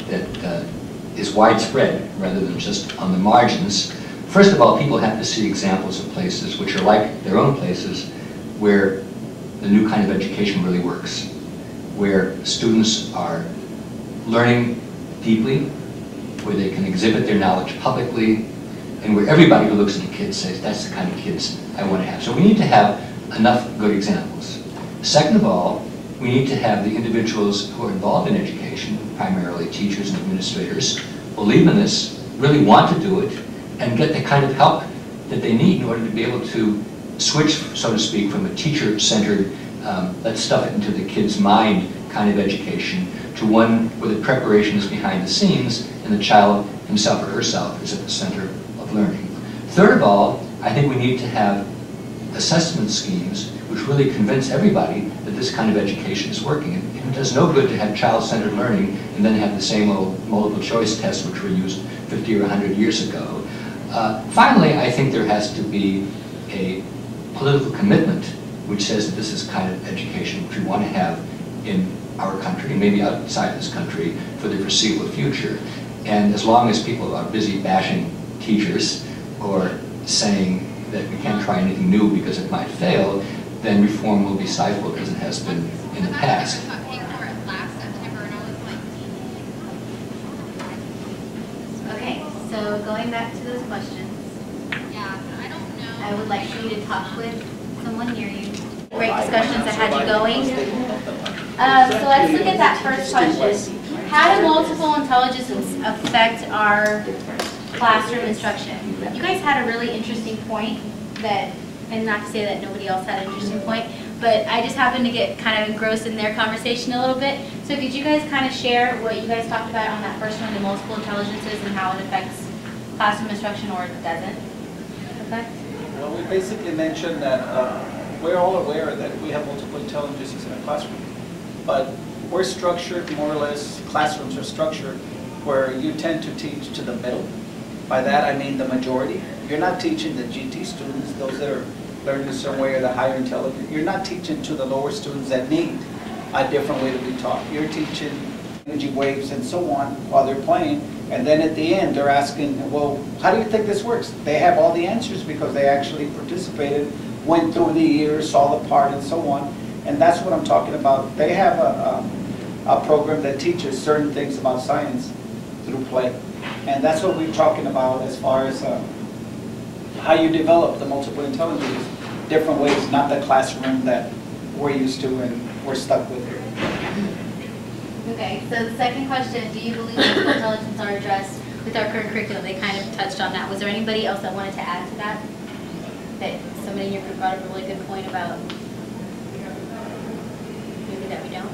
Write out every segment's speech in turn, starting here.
that is widespread rather than just on the margins. First of all, people have to see examples of places which are like their own places where the new kind of education really works, where students are learning deeply, where they can exhibit their knowledge publicly, and where everybody who looks at the kids says, that's the kind of kids I want to have. So we need to have enough good examples. Second of all, we need to have the individuals who are involved in education, primarily teachers and administrators, believe in this, really want to do it, and get the kind of help that they need in order to be able to switch, so to speak, from a teacher-centered, let's stuff it into the kid's mind kind of education to one where the preparation is behind the scenes and the child himself or herself is at the center of learning. Third of all, I think we need to have assessment schemes which really convince everybody that this kind of education is working. It does no good to have child-centered learning and then have the same old multiple choice tests which were used 50 or 100 years ago. Finally, I think there has to be a political commitment which says that this is the kind of education which we want to have in our country, and maybe outside this country, for the foreseeable future. And as long as people are busy bashing teachers or saying that we can't try anything new because it might fail, then reform will be stifled as it has been in the past. Okay, so going back to those questions, I would like for you to talk with someone near you. Great discussions that had you going. So let's look at that first question. How do multiple intelligences affect our classroom instruction? You guys had a really interesting point that, and not to say that nobody else had an interesting point, but I just happened to get kind of engrossed in their conversation a little bit. So could you guys kind of share what you guys talked about on that first one, the multiple intelligences, and how it affects classroom instruction or it doesn't affect? Well, we basically mentioned that we're all aware that we have multiple intelligences in a classroom, but we're structured, more or less, classrooms are structured where you tend to teach to the middle. By that I mean the majority. You're not teaching the GT students, those that are learning some way or the higher intelligence. You're not teaching to the lower students that need a different way to be taught. You're teaching energy waves and so on while they're playing, and then at the end they're asking, well, how do you think this works? They have all the answers because they actually participated, went through the years, saw the part and so on, and that's what I'm talking about. They have a program that teaches certain things about science through play, and that's what we're talking about as far as how you develop the multiple intelligences, different ways, not the classroom that we're used to and we're stuck with here. Okay, so the second question, do you believe multiple intelligence are addressed with our current curriculum? They kind of touched on that. Was there anybody else that wanted to add to that? That somebody in your group brought up a really good point about maybe that we don't?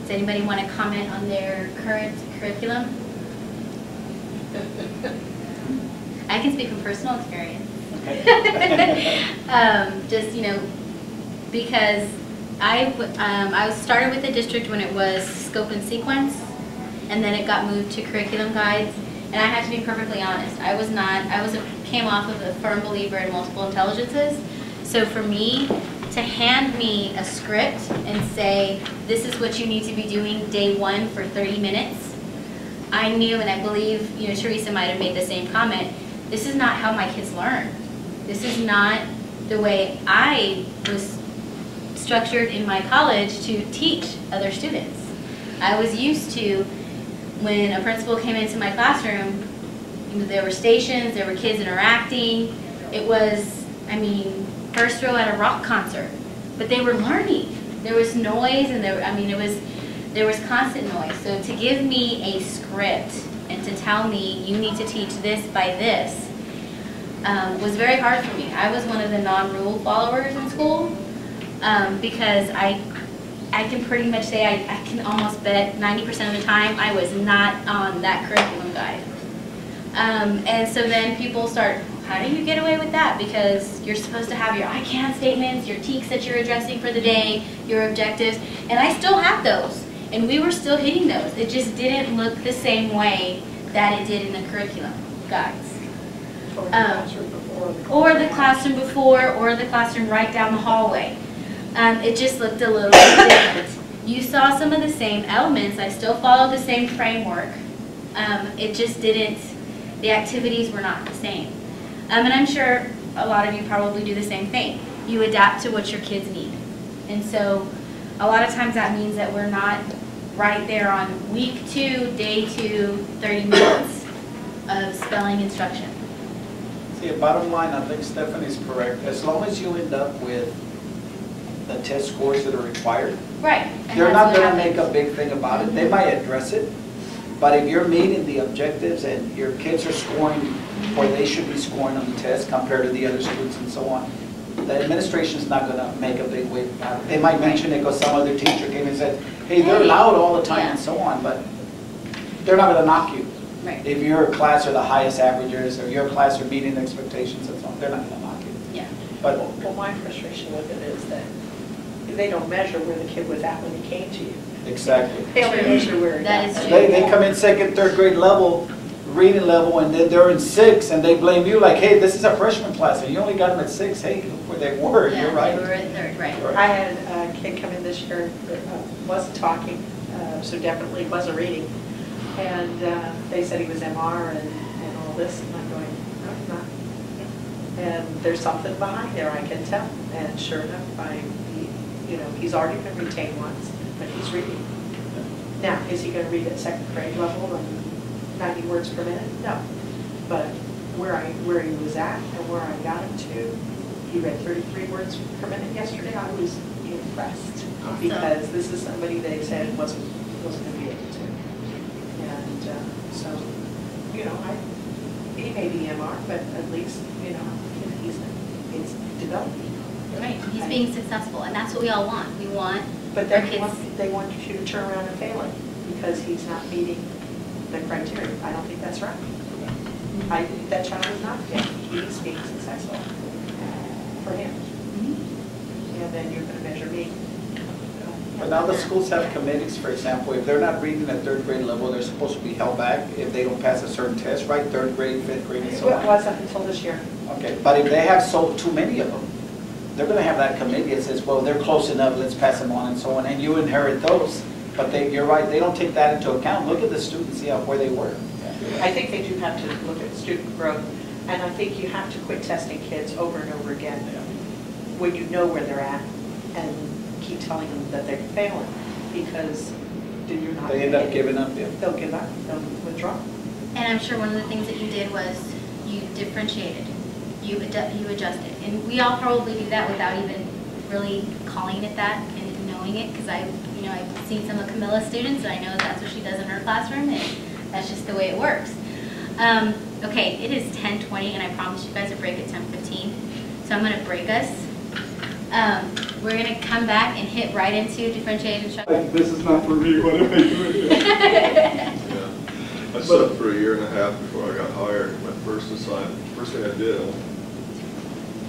Does anybody want to comment on their current curriculum? I can speak from personal experience. Okay. Just, you know, because I started with the district when it was scope and sequence, and then it got moved to curriculum guides. And I have to be perfectly honest, came off of a firm believer in multiple intelligences. So for me, to hand me a script and say, this is what you need to be doing day one for 30 minutes, I knew, and I believe, you know, Teresa might have made the same comment, this is not how my kids learn. This is not the way I was structured in my college to teach other students. I was used to, when a principal came into my classroom, there were stations, there were kids interacting. It was, I mean, first row at a rock concert, but they were learning. There was noise, and there was constant noise. So to give me a script and to tell me you need to teach this by this was very hard for me. I was one of the non-rule followers in school because I can pretty much say I can almost bet 90% of the time I was not on that curriculum guide. And so then people start, how do you get away with that? Because you're supposed to have your I can statements, your TEKs that you're addressing for the day, your objectives, and I still have those. And we were still hitting those. It just didn't look the same way that it did in the curriculum guides. Or the classroom before, or the classroom right down the hallway. It just looked a little bit different. you saw some of the same elements. I still followed the same framework. It just didn't, the activities were not the same. And I'm sure a lot of you probably do the same thing. You adapt to what your kids need. And so a lot of times that means that we're not right there on week 2, day 2, 30 minutes of spelling instruction. See, bottom line, I think Stephanie's correct. As long as you end up with the test scores that are required, Right. they're not going to make a big thing about it. They might address it, but if you're meeting the objectives and your kids are scoring where they should be scoring on the test compared to the other students and so on, the administration's not going to make a big wave about it. They might mention it because some other teacher came and said, hey, they're loud all the time and so on, but they're not going to knock you. Right. If your class are the highest averages or your class are meeting expectations and so on, they're not going to knock you. Yeah. But Well, my frustration with it is that they don't measure where the kid was at when he came to you. exactly. They only measure where he That got. is true. They come in second, third grade level, reading level, and then they're in 6, and they blame you like, hey, this is a freshman class, and you only got them at 6. Hey, look where they were. Yeah, You're right. they were at 3rd, right. Right. I had a kid come in this year, wasn't talking, so definitely wasn't reading. And they said he was MR and all this, and I'm going, no, he's not. And there's something behind there, I can tell. And sure enough, he's already been retained once, but he's reading. Now, is he going to read at 2nd grade level and 90 words per minute? No. But where he was at and where I got him to, he read 33 words per minute yesterday. I was impressed because this is somebody they said wasn't going to be able to. And so, he may be MR, but at least, he's developing. Right, he's being successful, and that's what we all want. We want But our then kids. they want you to turn around and fail him because he's not meeting the criteria. I don't think that's right. I think that child is not failing. He's being successful for him. And then you're going to measure me. But now the schools have committees, for example, if they're not reading at 3rd grade level, they're supposed to be held back if they don't pass a certain test, right? 3rd grade, 5th grade, and so It on. wasn't until this year. Okay, but if they have too many of them, they're going to have that committee that says, well, they're close enough, let's pass them on and so on, and you inherit those. But you're right, they don't take that into account. Look at the students, see where they were. I think they do have to look at student growth, and I think you have to quit testing kids over and over again when you know where they're at and keep telling them that they're failing, because then you're not. They end up giving up, yeah. They'll give up, they'll withdraw. And I'm sure one of the things that you did was you differentiated, you adjusted. And we all probably do that without even really calling it that and knowing it, because I've seen some of Camilla's students, and I know that's what she does in her classroom, and that's just the way it works. Okay, it is 10:20, and I promised you guys a break at 10:15, so I'm going to break us. We're going to come back and hit right into differentiated instruction. Like, this is not for me, what am I doing? Yeah. I subbed for a year and a half before I got hired. My first assignment, first thing I did,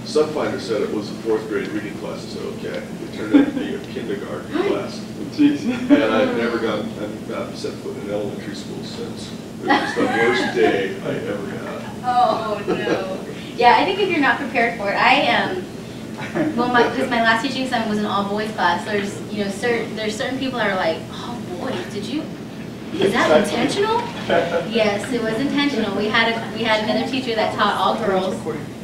Subfinder said it was a 4th grade reading class, so okay. It turned out to be a kindergarten class. Jeez. And I've never I've set foot in elementary school since. It was the worst day I ever had. Oh, no. Yeah, I think if you're not prepared for it, because my last teaching assignment was an all-boys class, there's certain people that are like, oh, boys, is that intentional? Yes, it was intentional. We had another teacher that taught all girls,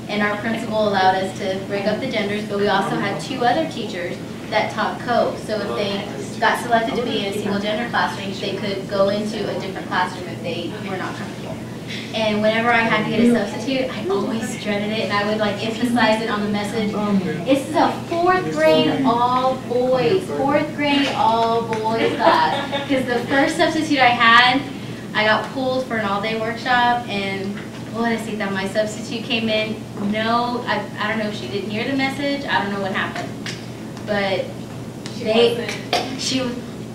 and our principal allowed us to break up the genders, but we also had 2 other teachers that taught co. So if they got selected to be in a single gender classroom, they could go into a different classroom if they were not comfortable. And whenever I had to get a substitute, I always dreaded it, and I would emphasize it on the message. This is a 4th grade all boys class. Because the first substitute I had, I got pulled for an all-day workshop, and pobrecita, my substitute came in. No, I don't know if she didn't hear the message. I don't know what happened, but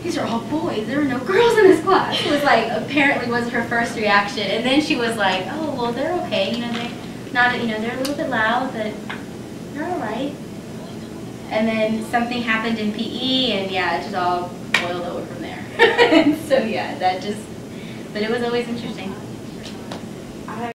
these are all boys. There are no girls in this class. It was apparently was her first reaction. And then she was like, oh, well, they're okay. They're not, they're a little bit loud, but they're all right. And then something happened in PE, and yeah, it just all boiled over from there. So yeah, but it was always interesting.